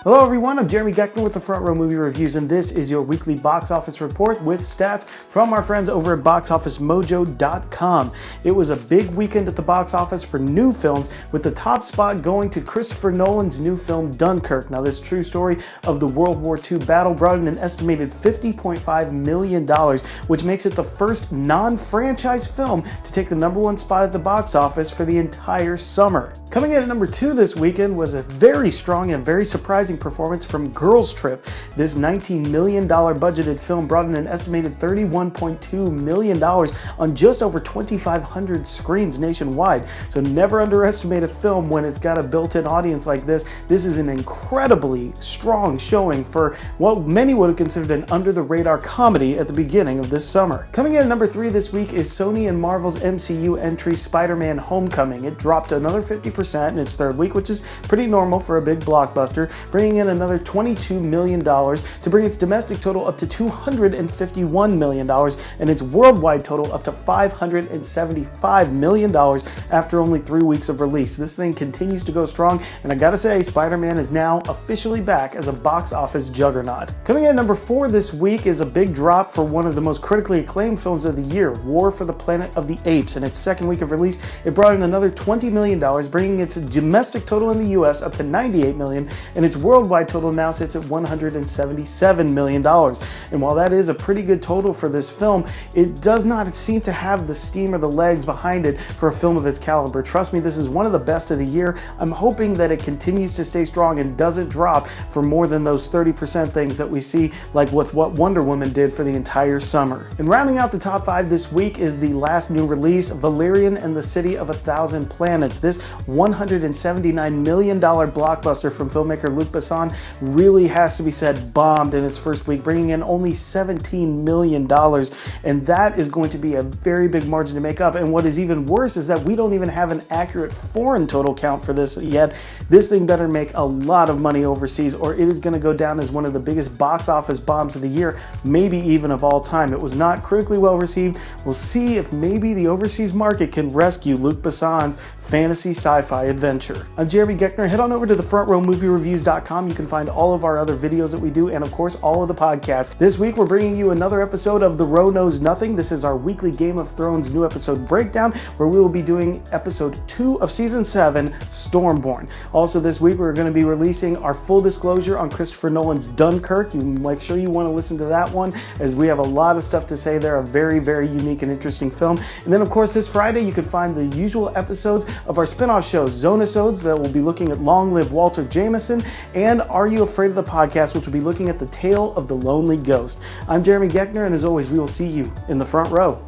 Hello everyone, I'm Jeremy Geckner with the Front Row Movie Reviews, and this is your weekly box office report with stats from our friends over at BoxOfficeMojo.com. It was a big weekend at the box office for new films, with the top spot going to Christopher Nolan's new film Dunkirk. Now, this true story of the World War II battle brought in an estimated $50.5 million, which makes it the first non-franchise film to take the #1 spot at the box office for the entire summer. Coming in at number 2 this weekend was a very strong and very surprising performance from Girls Trip. This $19 million budgeted film brought in an estimated $31.2 million on just over 2,500 screens nationwide. So never underestimate a film when it's got a built-in audience like this. This is an incredibly strong showing for what many would have considered an under-the-radar comedy at the beginning of this summer. Coming in at number 3 this week is Sony and Marvel's MCU entry SpiderMan Homecoming. It dropped another 50% in its third week, which is pretty normal for a big blockbuster, bringing in another $22 million to bring its domestic total up to $251 million and its worldwide total up to $575 million after only 3 weeks of release. This thing continues to go strong, and I gotta say, Spider-Man is now officially back as a box office juggernaut. Coming in at number 4 this week is a big drop for one of the most critically acclaimed films of the year, War for the Planet of the Apes. In its second week of release, it brought in another $20 million, bringing its domestic total in the US up to $98 million, and its worldwide total now sits at $177 million. And while that is a pretty good total for this film, it does not seem to have the steam or the legs behind it for a film of its caliber. Trust me, this is one of the best of the year. I'm hoping that it continues to stay strong and doesn't drop for more than those 30% things that we see, like with what Wonder Woman did for the entire summer. And rounding out the top 5 this week is the last new release, Valyrian and the City of a Thousand Planets. This $179 million blockbuster from filmmaker Luc Besson really has to be said bombed in its first week, bringing in only $17 million, and that is going to be a very big margin to make up. And what is even worse is that we don't even have an accurate foreign total count for this yet. This thing better make a lot of money overseas, or it is going to go down as one of the biggest box office bombs of the year, maybe even of all time. It was not critically well received. We'll see if maybe the overseas market can rescue Luc Besson's fantasy sci-fi adventure. I'm Jeremy Geckner. Head on over to thefrontrowmoviereviews.com. You can find all of our other videos that we do, and of course all of the podcasts. This week we're bringing you another episode of The Row Knows Nothing. This is our weekly Game of Thrones new episode breakdown, where we will be doing episode 2 of season 7, Stormborn. Also this week we're going to be releasing our full disclosure on Christopher Nolan's Dunkirk. You make sure you want to listen to that one, as we have a lot of stuff to say there. A very, very unique and interesting film. And then of course this Friday you can find the usual episodes of our spin-off shows, Zonasodes, that will be looking at Long Live Walter Jameson, and Are You Afraid of the Podcast, which will be looking at the tale of the lonely ghost. I'm Jeremy Geckner, and as always, we will see you in the front row.